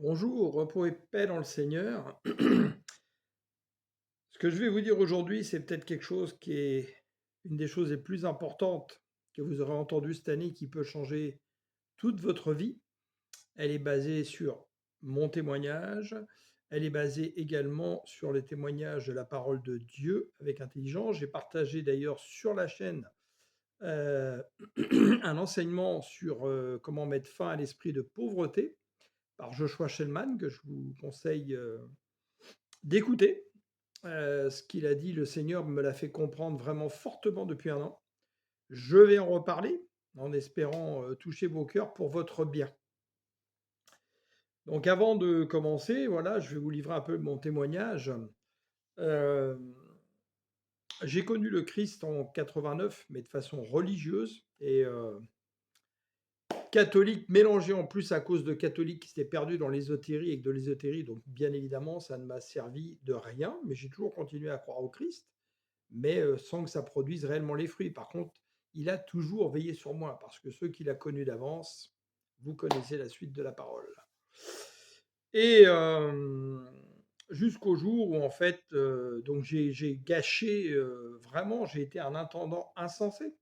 Bonjour, repos et paix dans le Seigneur. Ce que je vais vous dire aujourd'hui, c'est peut-être quelque chose qui est une des choses les plus importantes que vous aurez entendu cette année, qui peut changer toute votre vie. Elle est basée sur mon témoignage. Elle est basée également sur les témoignages de la parole de Dieu avec intelligence. J'ai partagé d'ailleurs sur la chaîne euh, un enseignement sur comment mettre fin à l'esprit de pauvreté par Joshua Shellman, que je vous conseille d'écouter. Ce qu'il a dit, le Seigneur me l'a fait comprendre vraiment fortement depuis un an. Je vais en reparler en espérant toucher vos cœurs pour votre bien. Donc avant de commencer, voilà, je vais vous livrer un peu mon témoignage. Euh, j'ai connu le Christ en 89, mais de façon religieuse et catholique, mélangé en plus à cause de catholiques qui s'étaient perdus dans l'ésotérie et que de l'ésotérie, donc bien évidemment, ça ne m'a servi de rien, mais j'ai toujours continué à croire au Christ. Mais sans que ça produise réellement les fruits. Par contre, il a toujours veillé sur moi, parce que ceux qu'il a connus d'avance, vous connaissez la suite de la parole. Et jusqu'au jour où, en fait, donc j'ai gâché, vraiment, j'ai été un intendant insensé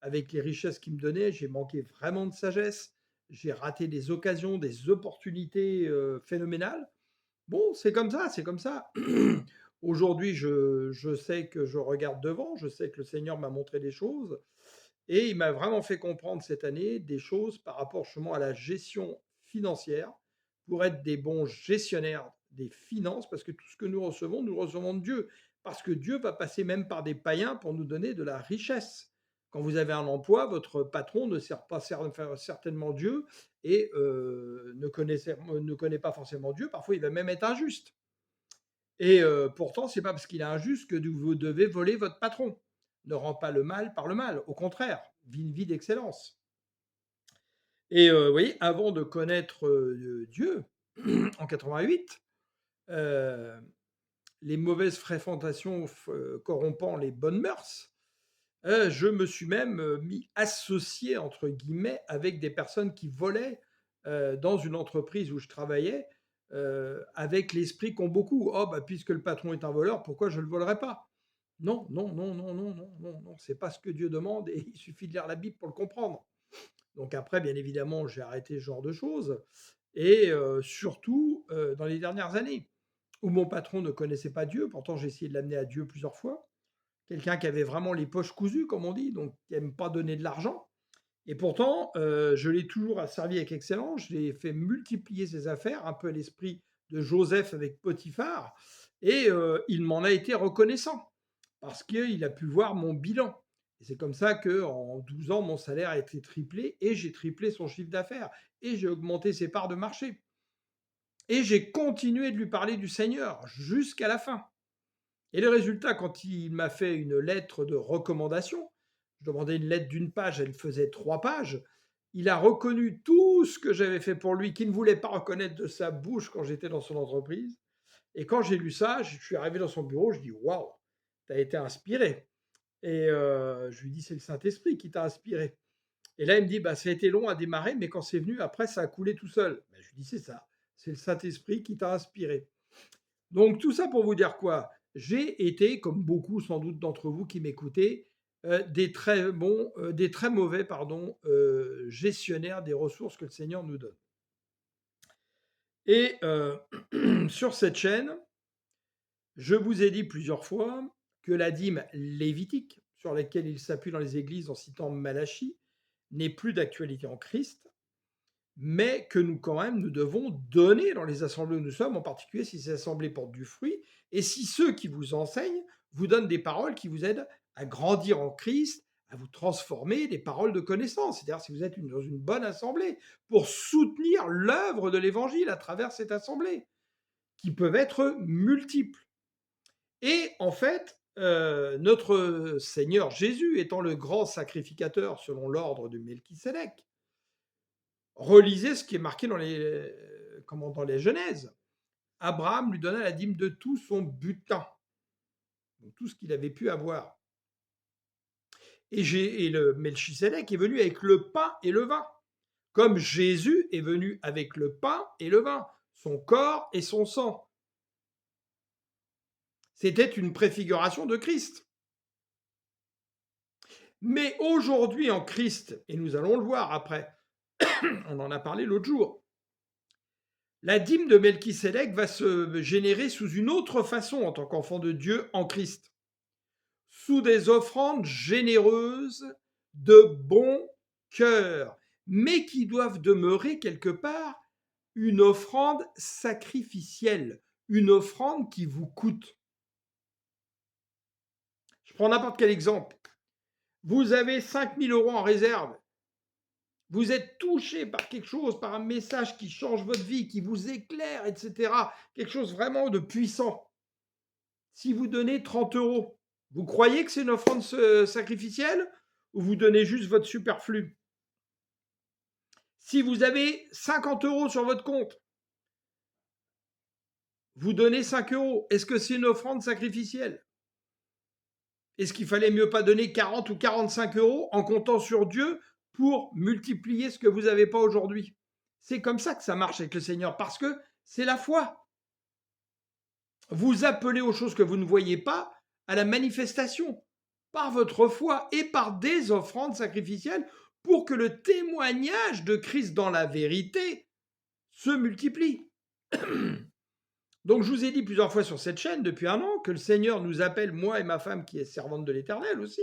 avec les richesses qu'il me donnait. J'ai manqué vraiment de sagesse. J'ai raté des occasions, des opportunités phénoménales. Bon, c'est comme ça, c'est comme ça. Aujourd'hui, je sais que je regarde devant, je sais que le Seigneur m'a montré des choses et il m'a vraiment fait comprendre cette année des choses par rapport justement à la gestion financière pour être des bons gestionnaires des finances, parce que tout ce que nous le recevons de Dieu. Parce que Dieu va passer même par des païens pour nous donner de la richesse. Quand vous avez un emploi, votre patron ne sert pas certainement Dieu et ne connaît pas forcément Dieu. Parfois, il va même être injuste. Et pourtant, c'est pas parce qu'il est injuste que vous devez voler votre patron. Ne rend pas le mal par le mal. Au contraire, vis une vie d'excellence. Et vous voyez, avant de connaître Dieu, en 88, euh, les mauvaises fréquentations corrompant les bonnes mœurs, je me suis même mis associé, entre guillemets, avec des personnes qui volaient dans une entreprise où je travaillais, avec l'esprit qu'ont beaucoup. Oh, bah, puisque le patron est un voleur, pourquoi je ne le volerais pas? Non, non, non, non, non, non, non, non, c'est pas ce que Dieu demande et il suffit de lire la Bible pour le comprendre. Donc après, bien évidemment, j'ai arrêté ce genre de choses et surtout dans les dernières années où mon patron ne connaissait pas Dieu, pourtant j'ai essayé de l'amener à Dieu plusieurs fois, quelqu'un qui avait vraiment les poches cousues, comme on dit, donc qui n'aime pas donner de l'argent. Et pourtant, je l'ai toujours servi avec excellence. Je l'ai fait multiplier ses affaires, un peu à l'esprit de Joseph avec Potiphar. Et il m'en a été reconnaissant parce qu'il a pu voir mon bilan. Et c'est comme ça qu'en 12 ans, mon salaire a été triplé et j'ai triplé son chiffre d'affaires et j'ai augmenté ses parts de marché. Et j'ai continué de lui parler du Seigneur jusqu'à la fin. Et le résultat, quand il m'a fait une lettre de recommandation, je demandais une lettre d'une page, elle faisait 3 pages. Il a reconnu tout ce que j'avais fait pour lui, qu'il ne voulait pas reconnaître de sa bouche quand j'étais dans son entreprise. Et quand j'ai lu ça, je suis arrivé dans son bureau, je dis waouh, tu as été inspiré. Et je lui dis c'est le Saint-Esprit qui t'a inspiré. Et là, il me dit bah, ça a été long à démarrer, mais quand c'est venu, après, ça a coulé tout seul. Ben, je lui dis c'est ça, c'est le Saint-Esprit qui t'a inspiré. Donc tout ça pour vous dire quoi? J'ai été, comme beaucoup sans doute d'entre vous qui m'écoutez, des très mauvais pardon, gestionnaires des ressources que le Seigneur nous donne. Et sur cette chaîne, je vous ai dit plusieurs fois que la dîme lévitique, sur laquelle il s'appuie dans les églises en citant Malachie, n'est plus d'actualité en Christ, mais que nous, quand même, nous devons donner dans les assemblées où nous sommes, en particulier si ces assemblées portent du fruit, et si ceux qui vous enseignent vous donnent des paroles qui vous aident à grandir en Christ, à vous transformer, des paroles de connaissance. C'est-à-dire si vous êtes dans une bonne assemblée, pour soutenir l'œuvre de l'Évangile à travers cette assemblée, qui peuvent être multiples. Et en fait, notre Seigneur Jésus étant le grand sacrificateur selon l'ordre de Melchisédek, relisez ce qui est marqué dans les Genèses. Abraham lui donna la dîme de tout son butin, donc tout ce qu'il avait pu avoir. Et le Melchisedec est venu avec le pain et le vin, comme Jésus est venu avec le pain et le vin. son corps et son sang. C'était une préfiguration de Christ. Mais aujourd'hui en Christ, et nous allons le voir après, on en a parlé l'autre jour, la dîme de Melchisédek va se générer sous une autre façon en tant qu'enfant de Dieu en Christ, sous des offrandes généreuses de bon cœur, mais qui doivent demeurer quelque part une offrande sacrificielle, une offrande qui vous coûte. Je prends n'importe quel exemple. Vous avez 5 000 € en réserve. Vous êtes touché par quelque chose, par un message qui change votre vie, qui vous éclaire, etc. Quelque chose vraiment de puissant. Si vous donnez 30 €, vous croyez que c'est une offrande sacrificielle ou vous donnez juste votre superflu? Si vous avez 50 € sur votre compte, vous donnez 5 €, est-ce que c'est une offrande sacrificielle? Est-ce qu'il fallait mieux pas donner 40 ou 45 € en comptant sur Dieu pour multiplier ce que vous n'avez pas aujourd'hui? C'est comme ça que ça marche avec le Seigneur, parce que c'est la foi. Vous appelez aux choses que vous ne voyez pas à la manifestation par votre foi et par des offrandes sacrificielles pour que le témoignage de Christ dans la vérité se multiplie. Donc je vous ai dit plusieurs fois sur cette chaîne depuis un an que le Seigneur nous appelle, moi et ma femme qui est servante de l'Éternel aussi,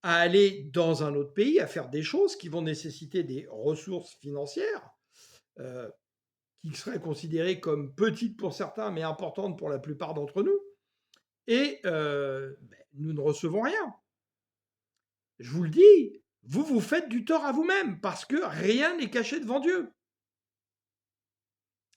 à aller dans un autre pays, à faire des choses qui vont nécessiter des ressources financières, euh, qui seraient considérées comme petites pour certains, mais importantes pour la plupart d'entre nous. Et nous ne recevons rien. Je vous le dis, vous vous faites du tort à vous-même, parce que rien n'est caché devant Dieu.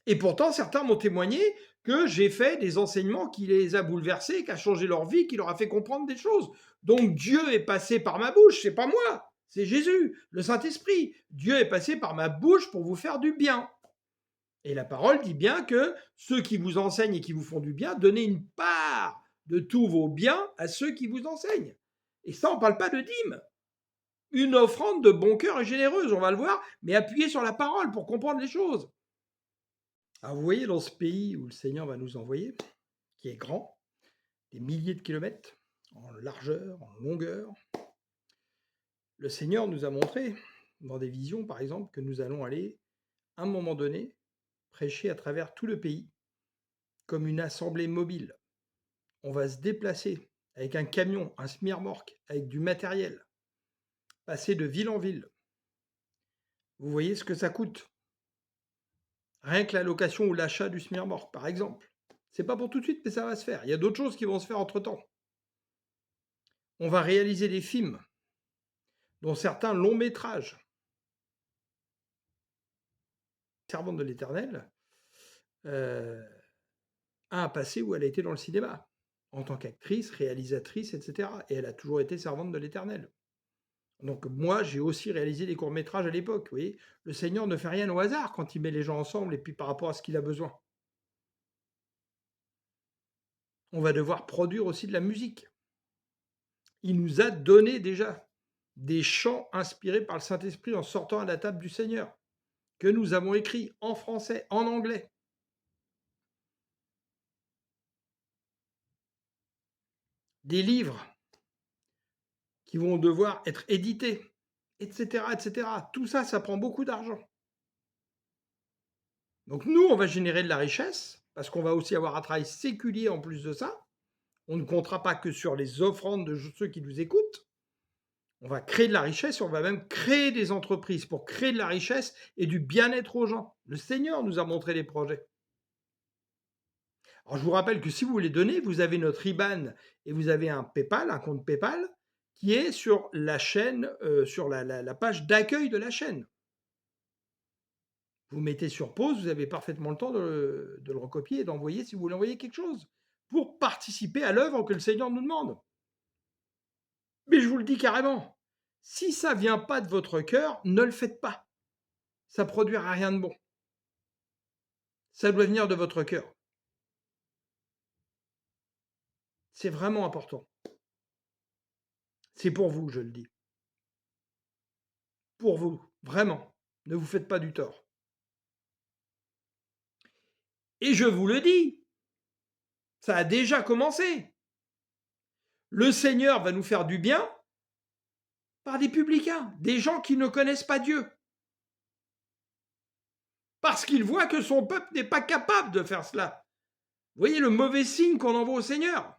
Et pourtant, certains m'ont témoigné que j'ai fait des enseignements qui les a bouleversés, qui a changé leur vie, qui leur a fait comprendre des choses. Donc Dieu est passé par ma bouche, c'est pas moi, c'est Jésus, le Saint-Esprit. Dieu est passé par ma bouche pour vous faire du bien. Et la parole dit bien que ceux qui vous enseignent et qui vous font du bien, donnez une part de tous vos biens à ceux qui vous enseignent. Et ça, on ne parle pas de dîme. Une offrande de bon cœur et généreuse, on va le voir, mais appuyez sur la parole pour comprendre les choses. Alors vous voyez, dans ce pays où le Seigneur va nous envoyer, qui est grand, des milliers de kilomètres, en largeur, en longueur, le Seigneur nous a montré, dans des visions par exemple, que nous allons aller, à un moment donné, prêcher à travers tout le pays, comme une assemblée mobile. On va se déplacer avec un camion, un semi-remorque, avec du matériel, passer de ville en ville. Vous voyez ce que ça coûte? Rien que la location ou l'achat du semi-remorque, par exemple. C'est pas pour tout de suite, mais ça va se faire. Il y a d'autres choses qui vont se faire entre-temps. On va réaliser des films, dont certains longs métrages. Servante de l'Éternel a un passé où elle a été dans le cinéma, en tant qu'actrice, réalisatrice, etc. Et elle a toujours été servante de l'Éternel. Donc moi, j'ai aussi réalisé des courts-métrages à l'époque. Vous voyez, le Seigneur ne fait rien au hasard quand il met les gens ensemble et puis par rapport à ce qu'il a besoin. On va devoir produire aussi de la musique. Il nous a donné déjà des chants inspirés par le Saint-Esprit en sortant à la table du Seigneur, que nous avons écrits en français, en anglais. Des livres qui vont devoir être édités, etc., etc. Tout ça, ça prend beaucoup d'argent. Donc nous, on va générer de la richesse, parce qu'on va aussi avoir un travail séculier en plus de ça. On ne comptera pas que sur les offrandes de ceux qui nous écoutent. On va créer de la richesse et on va même créer des entreprises pour créer de la richesse et du bien-être aux gens. Le Seigneur nous a montré les projets. Alors je vous rappelle que si vous voulez donner, vous avez notre IBAN et vous avez un PayPal, un compte PayPal, qui est sur la chaîne, sur la page d'accueil de la chaîne. Vous mettez sur pause, vous avez parfaitement le temps de le recopier et d'envoyer si vous voulez envoyer quelque chose, pour participer à l'œuvre que le Seigneur nous demande. Mais je vous le dis carrément, si ça ne vient pas de votre cœur, ne le faites pas. Ça ne produira rien de bon. Ça doit venir de votre cœur. C'est vraiment important. C'est pour vous, je le dis. Pour vous, vraiment. Ne vous faites pas du tort. Et je vous le dis, ça a déjà commencé. Le Seigneur va nous faire du bien par des publicains, des gens qui ne connaissent pas Dieu. Parce qu'il voit que son peuple n'est pas capable de faire cela. Vous voyez le mauvais signe qu'on envoie au Seigneur.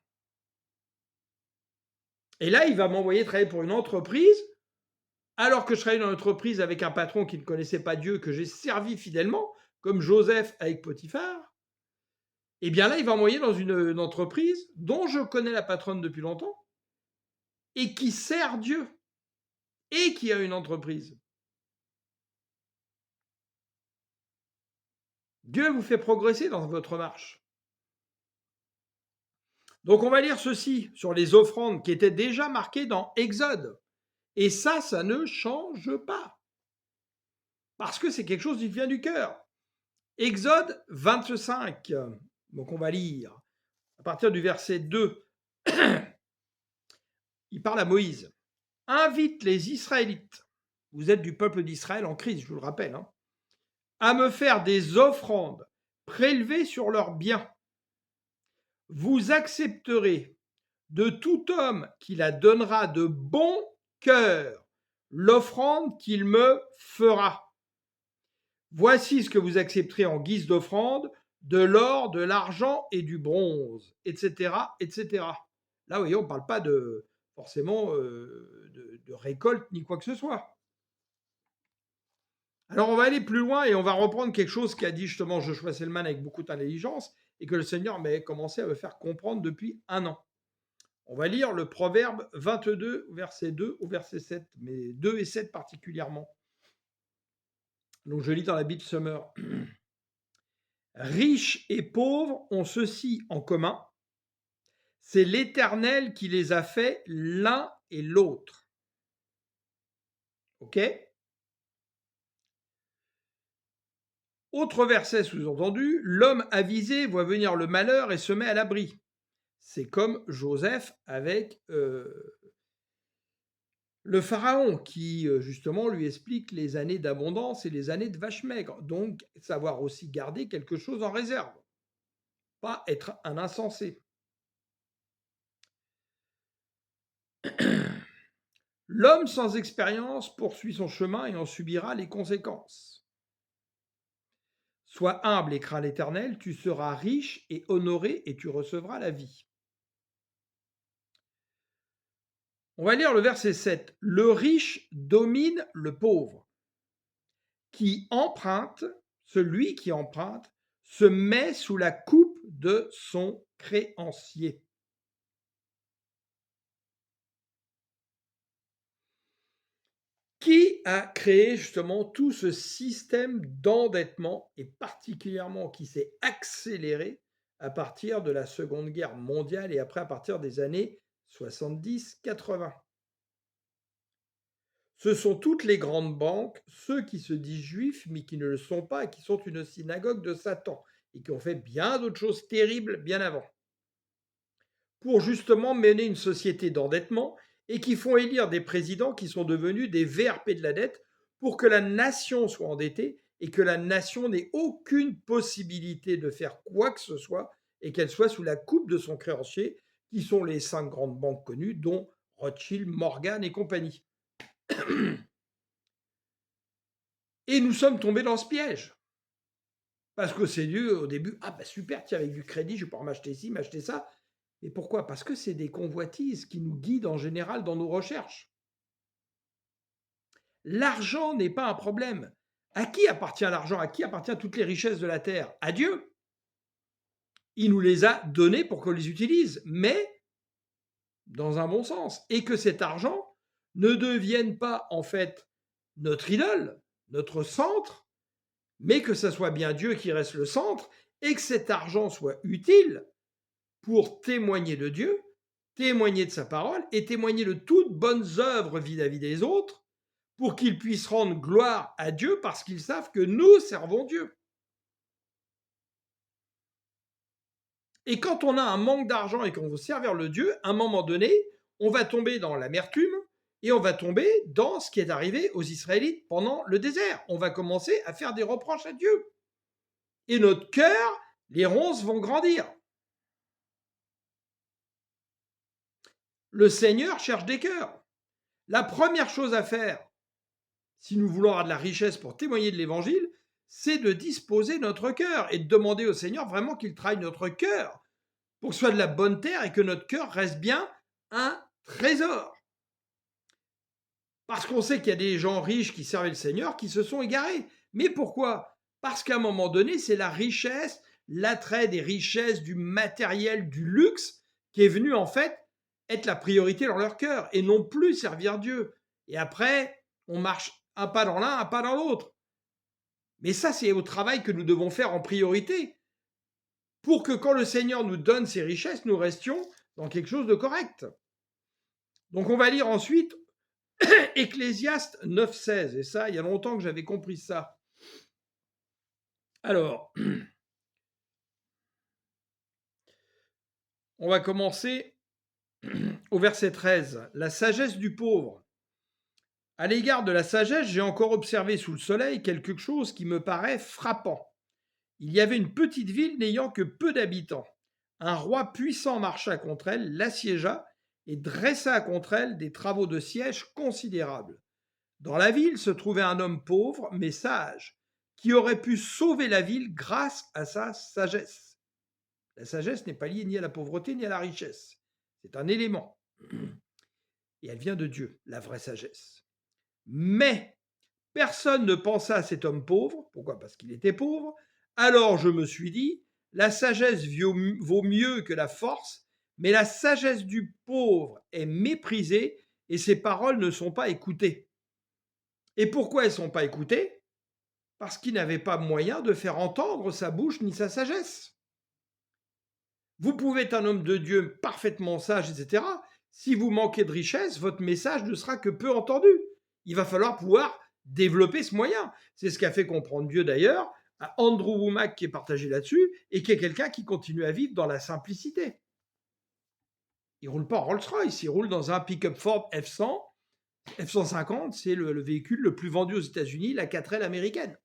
Et là, il va m'envoyer travailler pour une entreprise, alors que je travaillais dans une entreprise avec un patron qui ne connaissait pas Dieu, que j'ai servi fidèlement, comme Joseph avec Potiphar. Et bien là, il va m'envoyer dans une entreprise dont je connais la patronne depuis longtemps et qui sert Dieu et qui a une entreprise. Dieu vous fait progresser dans votre marche. Donc on va lire ceci sur les offrandes qui étaient déjà marquées dans Exode. Et ça ne change pas. Parce que c'est quelque chose qui vient du cœur. Exode 25. Donc on va lire à partir du verset 2. Il parle à Moïse. Invite les Israélites, vous êtes du peuple d'Israël en crise, je vous le rappelle, à me faire des offrandes prélevées sur leurs biens. Vous accepterez de tout homme qui la donnera de bon cœur l'offrande qu'il me fera. Voici ce que vous accepterez en guise d'offrande, de l'or, de l'argent et du bronze, etc., etc. Là, vous voyez, on ne parle pas forcément de récolte ni quoi que ce soit. Alors, on va aller plus loin et on va reprendre quelque chose qu'a dit justement Joshua Selman avec beaucoup d'intelligence et que le Seigneur m'a commencé à me faire comprendre depuis 1 an. On va lire le Proverbe 22, verset 2 au verset 7, mais 2 et 7 particulièrement. Donc, je lis dans la Bible Summer. Riches et pauvres ont ceci en commun, c'est l'Éternel qui les a faits l'un et l'autre. Ok ? Autre verset sous-entendu, l'homme avisé voit venir le malheur et se met à l'abri. C'est comme Joseph avec le pharaon qui justement lui explique les années d'abondance et les années de vaches maigres. Donc savoir aussi garder quelque chose en réserve, pas être un insensé. L'homme sans expérience poursuit son chemin et en subira les conséquences. Sois humble et crains l'Éternel, tu seras riche et honoré et tu recevras la vie. On va lire le verset 7. Le riche domine le pauvre. Celui qui emprunte, se met sous la coupe de son créancier. Qui a créé justement tout ce système d'endettement et particulièrement qui s'est accéléré à partir de la Seconde Guerre mondiale et après à partir des années 70-80? Ce sont toutes les grandes banques, ceux qui se disent juifs mais qui ne le sont pas et qui sont une synagogue de Satan et qui ont fait bien d'autres choses terribles bien avant. Pour justement mener une société d'endettement et qui font élire des présidents qui sont devenus des VRP de la dette pour que la nation soit endettée et que la nation n'ait aucune possibilité de faire quoi que ce soit et qu'elle soit sous la coupe de son créancier, qui sont les 5 grandes banques connues, dont Rothschild, Morgan et compagnie. Et nous sommes tombés dans ce piège. Parce que c'est dû au début, ah bah super, tiens, avec du crédit, je vais pouvoir m'acheter ci, m'acheter ça. Et pourquoi? Parce que c'est des convoitises qui nous guident en général dans nos recherches. L'argent n'est pas un problème. À qui appartient l'argent? À qui appartiennent toutes les richesses de la terre? À Dieu. Il nous les a données pour qu'on les utilise, mais dans un bon sens. Et que cet argent ne devienne pas en fait notre idole, notre centre, mais que ce soit bien Dieu qui reste le centre et que cet argent soit utile pour témoigner de Dieu, témoigner de sa parole et témoigner de toutes bonnes œuvres vis-à-vis des autres pour qu'ils puissent rendre gloire à Dieu parce qu'ils savent que nous servons Dieu. Et quand on a un manque d'argent et qu'on veut servir le Dieu, à un moment donné, on va tomber dans l'amertume et on va tomber dans ce qui est arrivé aux Israélites pendant le désert. On va commencer à faire des reproches à Dieu. Et notre cœur les ronces vont grandir. Le Seigneur cherche des cœurs. La première chose à faire, si nous voulons avoir de la richesse pour témoigner de l'Évangile, c'est de disposer notre cœur et de demander au Seigneur vraiment qu'il travaille notre cœur pour que ce soit de la bonne terre et que notre cœur reste bien un trésor. Parce qu'on sait qu'il y a des gens riches qui servaient le Seigneur qui se sont égarés. Mais pourquoi? Parce qu'à un moment donné, c'est la richesse, l'attrait des richesses, du matériel, du luxe qui est venu en fait être la priorité dans leur cœur et non plus servir Dieu. Et après, on marche un pas dans l'un, un pas dans l'autre. Mais ça, c'est au travail que nous devons faire en priorité pour que quand le Seigneur nous donne ses richesses, nous restions dans quelque chose de correct. Donc on va lire ensuite Ecclésiaste 9,16. Et ça, il y a longtemps que j'avais compris ça. Alors, on va commencer au verset 13. La sagesse du pauvre. À l'égard de la sagesse, j'ai encore observé sous le soleil quelque chose qui me paraît frappant. Il y avait une petite ville n'ayant que peu d'habitants. Un roi puissant marcha contre elle, l'assiégea et dressa contre elle des travaux de siège considérables. Dans la ville se trouvait un homme pauvre mais sage, qui aurait pu sauver la ville grâce à sa sagesse. La sagesse n'est pas liée ni à la pauvreté ni à la richesse. C'est un élément. Et elle vient de Dieu, la vraie sagesse. Mais personne ne pensa à cet homme pauvre. Pourquoi? Parce qu'il était pauvre. Alors je me suis dit, la sagesse vaut mieux que la force, mais la sagesse du pauvre est méprisée et ses paroles ne sont pas écoutées. Et pourquoi elles ne sont pas écoutées? Parce qu'il n'avait pas moyen de faire entendre sa bouche ni sa sagesse. Vous pouvez être un homme de Dieu parfaitement sage, etc. Si vous manquez de richesse, votre message ne sera que peu entendu. Il va falloir pouvoir développer ce moyen. C'est ce qu'a fait comprendre Dieu d'ailleurs à Andrew Wommack qui est partagé là-dessus et qui est quelqu'un qui continue à vivre dans la simplicité. Il ne roule pas en Rolls-Royce, il roule dans un pick-up Ford F100. F-150, c'est le véhicule le plus vendu aux États-Unis, la 4L américaine.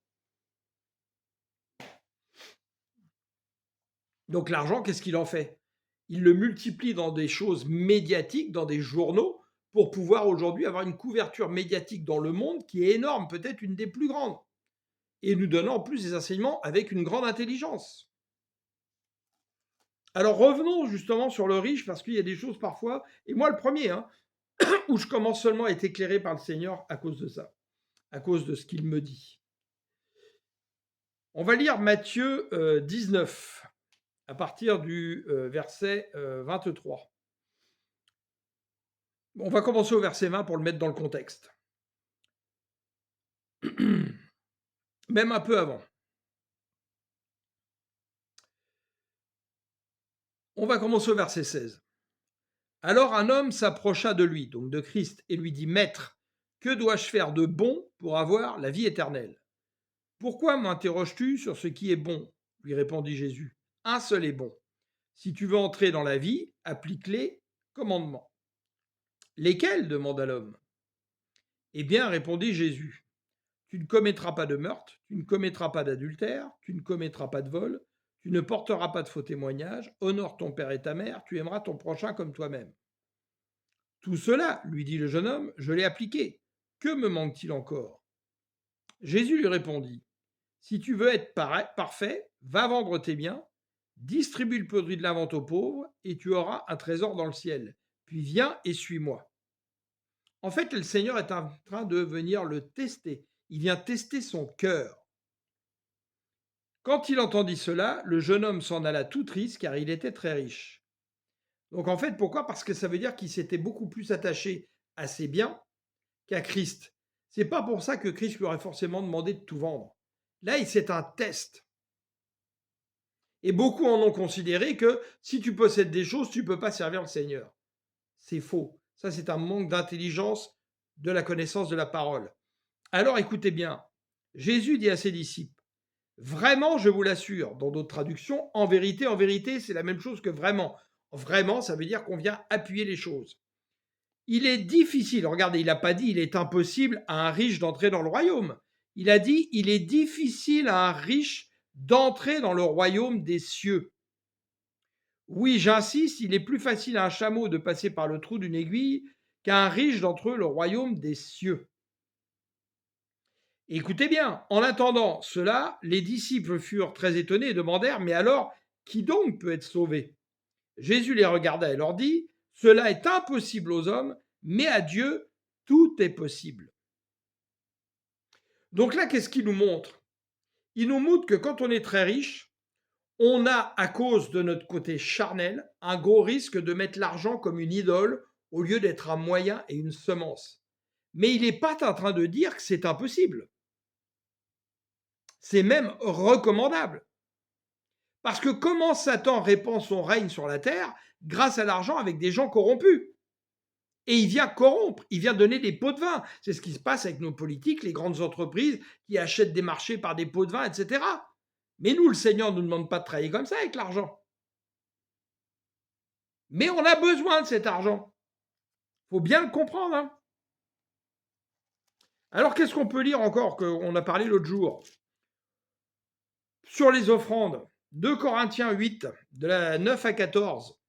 Donc l'argent, qu'est-ce qu'il en fait? Il le multiplie dans des choses médiatiques, dans des journaux, pour pouvoir aujourd'hui avoir une couverture médiatique dans le monde qui est énorme, peut-être une des plus grandes. Et nous donnant en plus des enseignements avec une grande intelligence. Alors revenons justement sur le riche, parce qu'il y a des choses parfois, et moi le premier, où je commence seulement à être éclairé par le Seigneur à cause de ça, à cause de ce qu'il me dit. On va lire Matthieu 19, à partir du verset 23. On va commencer au verset 20 pour le mettre dans le contexte. Même un peu avant. On va commencer au verset 16. Alors un homme s'approcha de lui, donc de Christ, et lui dit, Maître, que dois-je faire de bon pour avoir la vie éternelle? Pourquoi m'interroges-tu sur ce qui est bon? Lui répondit Jésus. Un seul est bon. Si tu veux entrer dans la vie, applique les commandements. Lesquels? Demanda l'homme. Eh bien, répondit Jésus, tu ne commettras pas de meurtre, tu ne commettras pas d'adultère, tu ne commettras pas de vol, tu ne porteras pas de faux témoignages, honore ton père et ta mère, tu aimeras ton prochain comme toi-même. Tout cela, lui dit le jeune homme, je l'ai appliqué. Que me manque-t-il encore? Jésus lui répondit, si tu veux être parfait, va vendre tes biens, distribue le produit de la vente aux pauvres, et tu auras un trésor dans le ciel. Puis viens et suis-moi. En fait, le Seigneur est en train de venir le tester. Il vient tester son cœur. Quand il entendit cela, le jeune homme s'en alla tout triste car il était très riche. Donc en fait, pourquoi? Parce que ça veut dire qu'il s'était beaucoup plus attaché à ses biens qu'à Christ. C'est pas pour ça que Christ lui aurait forcément demandé de tout vendre. Là, c'est un test. Et beaucoup en ont considéré que si tu possèdes des choses, tu ne peux pas servir le Seigneur. C'est faux. Ça, c'est un manque d'intelligence de la connaissance de la parole. Alors écoutez bien, Jésus dit à ses disciples, vraiment, je vous l'assure, dans d'autres traductions, en vérité, c'est la même chose que vraiment. Vraiment, ça veut dire qu'on vient appuyer les choses. Il est difficile, regardez, il n'a pas dit il est impossible à un riche d'entrer dans le royaume. Il a dit il est difficile à un riche d'entrer dans le royaume des cieux. Oui, j'insiste, il est plus facile à un chameau de passer par le trou d'une aiguille qu'à un riche d'entrer le royaume des cieux. Écoutez bien, en attendant cela, les disciples furent très étonnés et demandèrent, mais alors, qui donc peut être sauvé? Jésus les regarda et leur dit, cela est impossible aux hommes, mais à Dieu, tout est possible. Donc là, qu'est-ce qu'il nous montre? Il nous montre que quand on est très riche, on a, à cause de notre côté charnel, un gros risque de mettre l'argent comme une idole au lieu d'être un moyen et une semence. Mais il n'est pas en train de dire que c'est impossible. C'est même recommandable. Parce que comment Satan répand son règne sur la terre? Grâce à l'argent avec des gens corrompus. Et il vient corrompre, il vient donner des pots de vin. C'est ce qui se passe avec nos politiques, les grandes entreprises qui achètent des marchés par des pots de vin, etc. Mais nous, le Seigneur ne nous demande pas de travailler comme ça avec l'argent. Mais on a besoin de cet argent. Il faut bien le comprendre. Hein. Alors, qu'est-ce qu'on peut lire encore qu'on a parlé l'autre jour? Sur les offrandes, 2 Corinthiens 8, de la 9 à 14.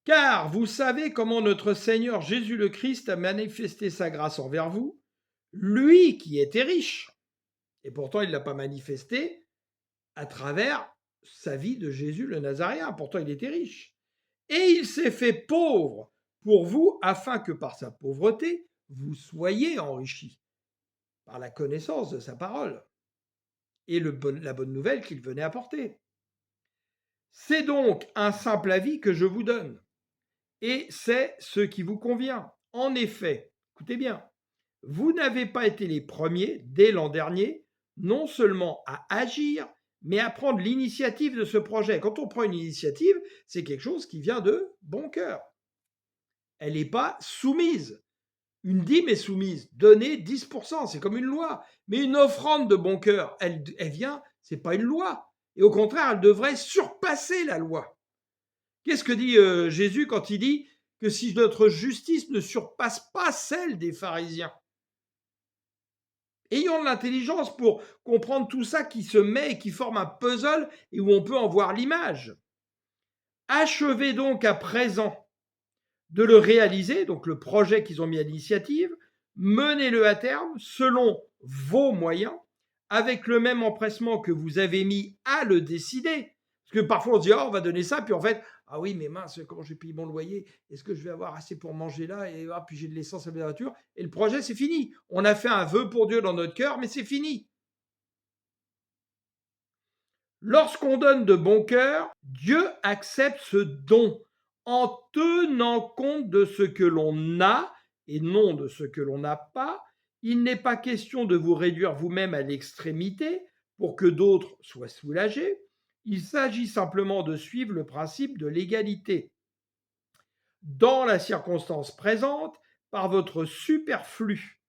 Car vous savez comment notre Seigneur Jésus le Christ a manifesté sa grâce envers vous, lui qui était riche. Et pourtant, il ne l'a pas manifesté à travers sa vie de Jésus le Nazaréen. Pourtant, il était riche. Et il s'est fait pauvre pour vous, afin que par sa pauvreté, vous soyez enrichis par la connaissance de sa parole et la bonne nouvelle qu'il venait apporter. C'est donc un simple avis que je vous donne, et c'est ce qui vous convient. En effet, écoutez bien, vous n'avez pas été les premiers, dès l'an dernier, non seulement à agir, mais à prendre l'initiative de ce projet. Quand on prend une initiative, c'est quelque chose qui vient de bon cœur. Elle n'est pas soumise. Une dîme est soumise. Donner 10%, c'est comme une loi. Mais une offrande de bon cœur, elle vient, c'est pas une loi. Et au contraire, elle devrait surpasser la loi. Qu'est-ce que dit Jésus quand il dit que si notre justice ne surpasse pas celle des pharisiens? Ayons de l'intelligence pour comprendre tout ça qui se met et qui forme un puzzle et où on peut en voir l'image. Achevez donc à présent de le réaliser, donc le projet qu'ils ont mis à l'initiative, menez-le à terme selon vos moyens, avec le même empressement que vous avez mis à le décider. Parce que parfois on se dit, oh, on va donner ça, puis en fait, ah oui, mais mince, comment je paye mon loyer? Est-ce que je vais avoir assez pour manger là? Et ah, puis j'ai de l'essence à la voiture. Et le projet, c'est fini. On a fait un vœu pour Dieu dans notre cœur, mais c'est fini. Lorsqu'on donne de bon cœur, Dieu accepte ce don en tenant compte de ce que l'on a et non de ce que l'on n'a pas. Il n'est pas question de vous réduire vous-même à l'extrémité pour que d'autres soient soulagés. Il s'agit simplement de suivre le principe de l'égalité. Dans la circonstance présente, par votre superflu,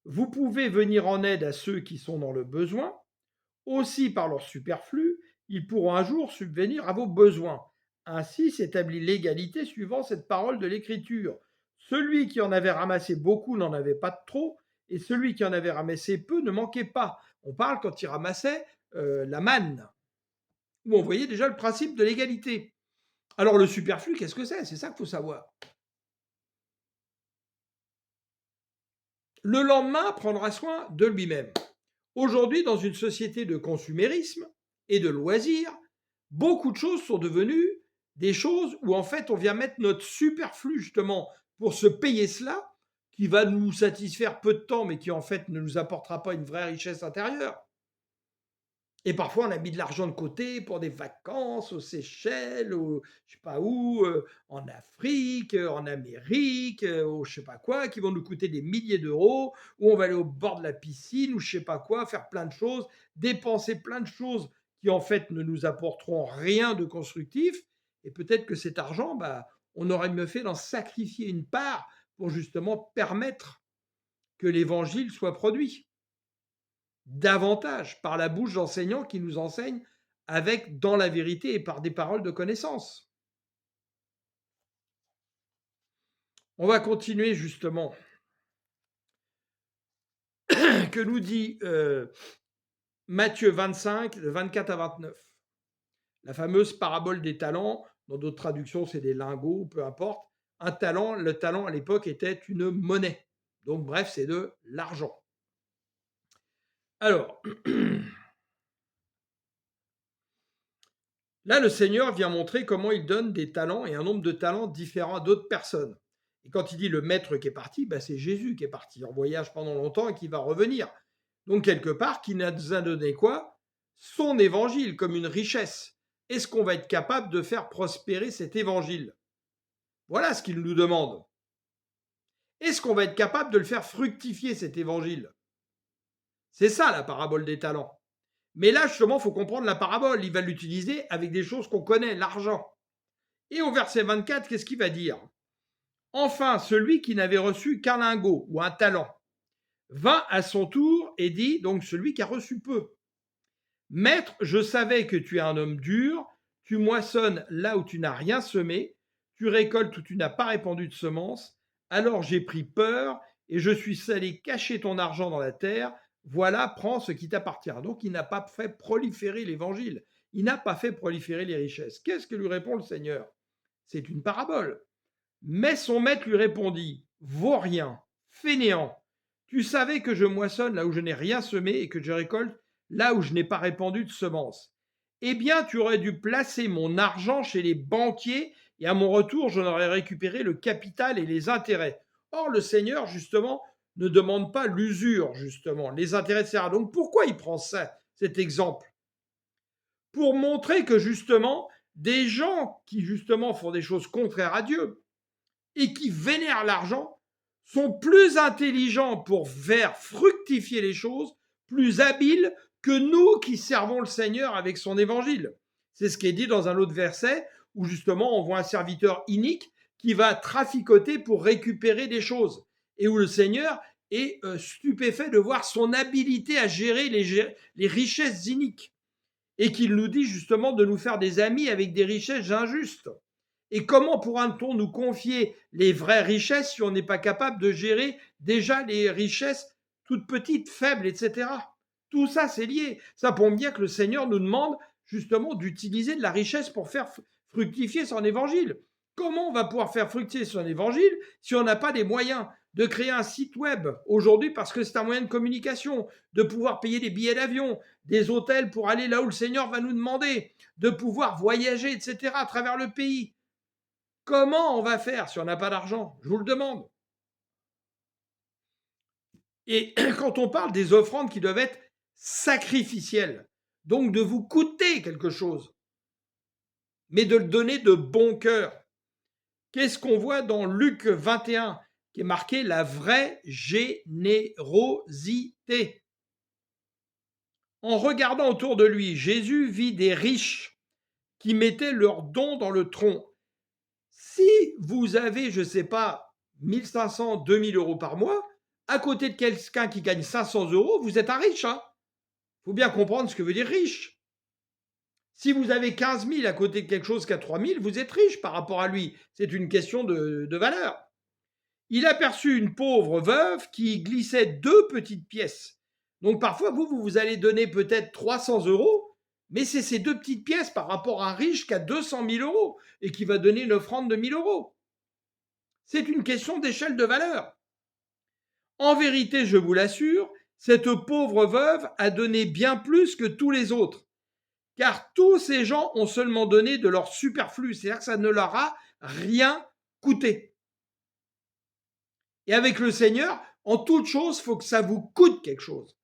vous pouvez venir en aide à ceux qui sont dans le besoin. Aussi, par leur superflu, ils pourront un jour subvenir à vos besoins. Ainsi s'établit l'égalité suivant cette parole de l'Écriture. Celui qui en avait ramassé beaucoup n'en avait pas de trop, et celui qui en avait ramassé peu ne manquait pas. On parle quand il ramassait la manne, où on voyait déjà le principe de l'égalité. Alors le superflu, qu'est-ce que c'est? C'est ça qu'il faut savoir. Le lendemain prendra soin de lui-même. Aujourd'hui, dans une société de consumérisme et de loisirs, beaucoup de choses sont devenues des choses où en fait on vient mettre notre superflu justement pour se payer cela, qui va nous satisfaire peu de temps, mais qui en fait ne nous apportera pas une vraie richesse intérieure. Et parfois on a mis de l'argent de côté pour des vacances aux Seychelles, je sais pas où, en Afrique, en Amérique, ou je sais pas quoi, qui vont nous coûter des milliers d'euros, où on va aller au bord de la piscine, ou je sais pas quoi, faire plein de choses, dépenser plein de choses qui en fait ne nous apporteront rien de constructif. Et peut-être que cet argent, bah, on aurait mieux fait d'en sacrifier une part pour justement permettre que l'évangile soit produit davantage par la bouche d'enseignants qui nous enseignent avec dans la vérité et par des paroles de connaissance. On va continuer justement. Que nous dit Matthieu 25, de 24 à 29. La fameuse parabole des talents, dans d'autres traductions, c'est des lingots, peu importe. Un talent, le talent à l'époque était une monnaie. Donc, bref, c'est de l'argent. Alors, là, le Seigneur vient montrer comment il donne des talents et un nombre de talents différents à d'autres personnes. Et quand il dit le maître qui est parti, ben c'est Jésus qui est parti en voyage pendant longtemps et qui va revenir. Donc, quelque part, qui nous a donné quoi? Son évangile comme une richesse. Est-ce qu'on va être capable de faire prospérer cet évangile? Voilà ce qu'il nous demande. Est-ce qu'on va être capable de le faire fructifier, cet évangile? C'est ça la parabole des talents. Mais là, justement, il faut comprendre la parabole. Il va l'utiliser avec des choses qu'on connaît, l'argent. Et au verset 24, qu'est-ce qu'il va dire? Enfin, celui qui n'avait reçu qu'un lingot ou un talent vint à son tour et dit, donc celui qui a reçu peu, Maître, je savais que tu es un homme dur, tu moissonnes là où tu n'as rien semé, tu récoltes où tu n'as pas répandu de semences, alors j'ai pris peur et je suis allé cacher ton argent dans la terre, voilà, prends ce qui t'appartient. Donc il n'a pas fait proliférer l'évangile, il n'a pas fait proliférer les richesses. Qu'est-ce que lui répond le Seigneur? C'est une parabole. Mais son maître lui répondit, vaut rien, fainéant. Tu savais que je moissonne là où je n'ai rien semé et que je récolte là où je n'ai pas répandu de semences. Eh bien, tu aurais dû placer mon argent chez les banquiers et à mon retour, j'en aurais récupéré le capital et les intérêts. Or, le Seigneur, justement, ne demande pas l'usure, justement, les intérêts, etc. Donc, pourquoi il prend ça, cet exemple? Pour montrer que, justement, des gens qui, justement, font des choses contraires à Dieu, et qui vénèrent l'argent sont plus intelligents pour faire fructifier les choses, plus habiles que nous qui servons le Seigneur avec son évangile. C'est ce qui est dit dans un autre verset où justement on voit un serviteur inique qui va traficoter pour récupérer des choses et où le Seigneur est stupéfait de voir son habileté à gérer les richesses iniques et qu'il nous dit justement de nous faire des amis avec des richesses injustes. Et comment pourra-t-on nous confier les vraies richesses si on n'est pas capable de gérer déjà les richesses toutes petites, faibles, etc. Tout ça, c'est lié. Ça prouve bien que le Seigneur nous demande justement d'utiliser de la richesse pour faire fructifier son évangile. Comment on va pouvoir faire fructifier son évangile si on n'a pas les moyens de créer un site web aujourd'hui parce que c'est un moyen de communication, de pouvoir payer des billets d'avion, des hôtels pour aller là où le Seigneur va nous demander, de pouvoir voyager, etc. à travers le pays. Comment on va faire si on n'a pas d'argent? Je vous le demande. Et quand on parle des offrandes qui doivent être sacrificielles, donc de vous coûter quelque chose, mais de le donner de bon cœur. Qu'est-ce qu'on voit dans Luc 21 qui est marqué la vraie générosité? En regardant autour de lui, Jésus vit des riches qui mettaient leurs dons dans le tronc. Si vous avez, je ne sais pas, 1500, 2000 euros par mois, à côté de quelqu'un qui gagne 500 euros, vous êtes un riche. Il faut bien comprendre ce que veut dire riche. Si vous avez 15 000 à côté de quelque chose qui a 3 000, vous êtes riche par rapport à lui. C'est une question de valeur. Il aperçut une pauvre veuve qui glissait 2 petites pièces. Donc parfois, vous allez donner peut-être 300 euros, mais c'est ces 2 petites pièces par rapport à un riche qui a 200 000 euros et qui va donner une offrande de 1 000 euros. C'est une question d'échelle de valeur. En vérité, je vous l'assure, cette pauvre veuve a donné bien plus que tous les autres, car tous ces gens ont seulement donné de leur superflu, c'est-à-dire que ça ne leur a rien coûté. Et avec le Seigneur, en toute chose, il faut que ça vous coûte quelque chose.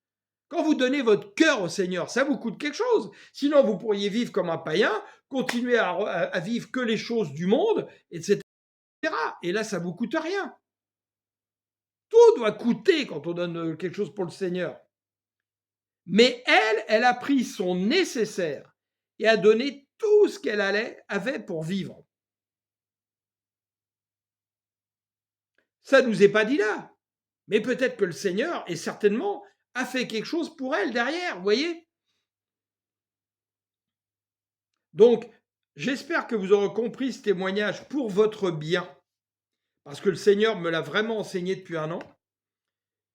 Quand vous donnez votre cœur au Seigneur, ça vous coûte quelque chose. Sinon, vous pourriez vivre comme un païen, continuer à vivre que les choses du monde, etc. Et là, ça ne vous coûte rien. Tout doit coûter quand on donne quelque chose pour le Seigneur. Mais elle a pris son nécessaire et a donné tout ce qu'elle avait pour vivre. Ça ne nous est pas dit là. Mais peut-être que le Seigneur, et certainement, a fait quelque chose pour elle derrière, vous voyez? Donc, j'espère que vous aurez compris ce témoignage pour votre bien, parce que le Seigneur me l'a vraiment enseigné depuis un an,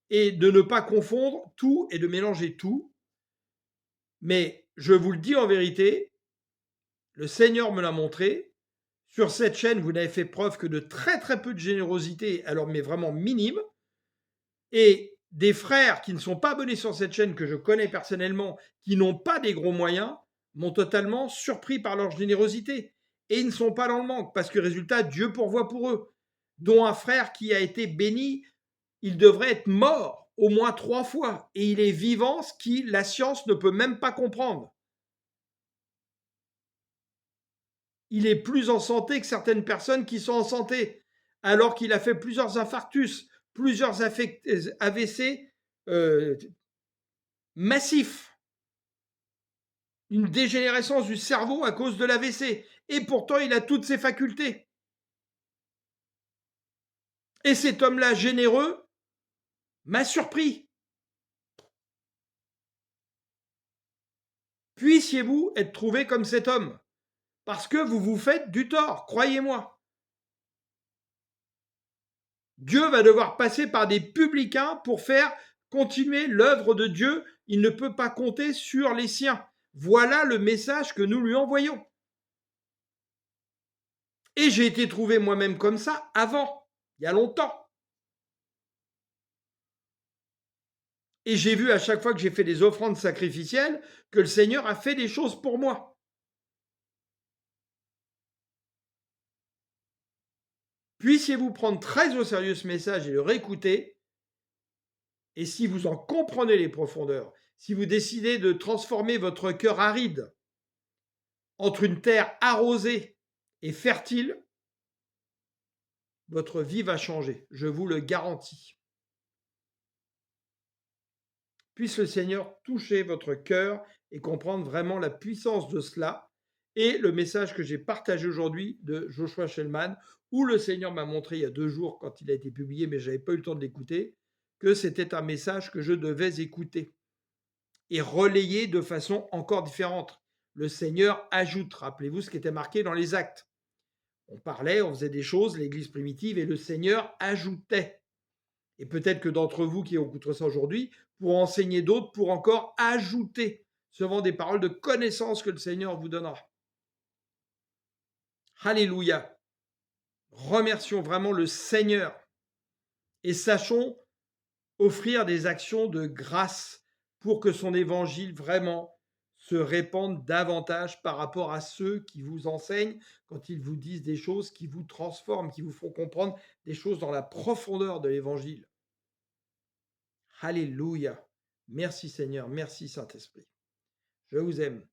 et de ne pas confondre tout et de mélanger tout. Mais je vous le dis en vérité, le Seigneur me l'a montré. Sur cette chaîne, vous n'avez fait preuve que de très très peu de générosité, alors mais vraiment minime. Et des frères qui ne sont pas abonnés sur cette chaîne, que je connais personnellement, qui n'ont pas des gros moyens, m'ont totalement surpris par leur générosité. Et ils ne sont pas dans le manque, parce que résultat, Dieu pourvoit pour eux. Dont un frère qui a été béni, il devrait être mort au moins 3 fois. Et il est vivant, ce qui la science ne peut même pas comprendre. Il est plus en santé que certaines personnes qui sont en santé, alors qu'il a fait plusieurs infarctus, plusieurs AVC massifs, une dégénérescence du cerveau à cause de l'AVC. Et pourtant, il a toutes ses facultés. Et cet homme-là, généreux, m'a surpris. Puissiez-vous être trouvé comme cet homme, parce que vous vous faites du tort, croyez-moi. Dieu va devoir passer par des publicains pour faire continuer l'œuvre de Dieu. Il ne peut pas compter sur les siens. Voilà le message que nous lui envoyons. Et j'ai été trouvé moi-même comme ça avant, il y a longtemps. Et j'ai vu à chaque fois que j'ai fait des offrandes sacrificielles que le Seigneur a fait des choses pour moi. Puissiez-vous prendre très au sérieux ce message et le réécouter. Et si vous en comprenez les profondeurs, si vous décidez de transformer votre cœur aride entre une terre arrosée et fertile, votre vie va changer, je vous le garantis. Puisse le Seigneur toucher votre cœur et comprendre vraiment la puissance de cela. Et le message que j'ai partagé aujourd'hui de Joshua Shellman, où le Seigneur m'a montré il y a 2 jours quand il a été publié, mais je n'avais pas eu le temps de l'écouter, que c'était un message que je devais écouter et relayer de façon encore différente. Le Seigneur ajoute, rappelez-vous ce qui était marqué dans les actes. On parlait, on faisait des choses, l'Église primitive, et le Seigneur ajoutait. Et peut-être que d'entre vous qui écouteront ça aujourd'hui, pour enseigner d'autres, pour encore ajouter, selon des paroles de connaissance que le Seigneur vous donnera. Alléluia. Remercions vraiment le Seigneur et sachons offrir des actions de grâce pour que son évangile vraiment se répande davantage par rapport à ceux qui vous enseignent quand ils vous disent des choses qui vous transforment, qui vous font comprendre des choses dans la profondeur de l'évangile. Alléluia. Merci Seigneur, merci Saint-Esprit. Je vous aime.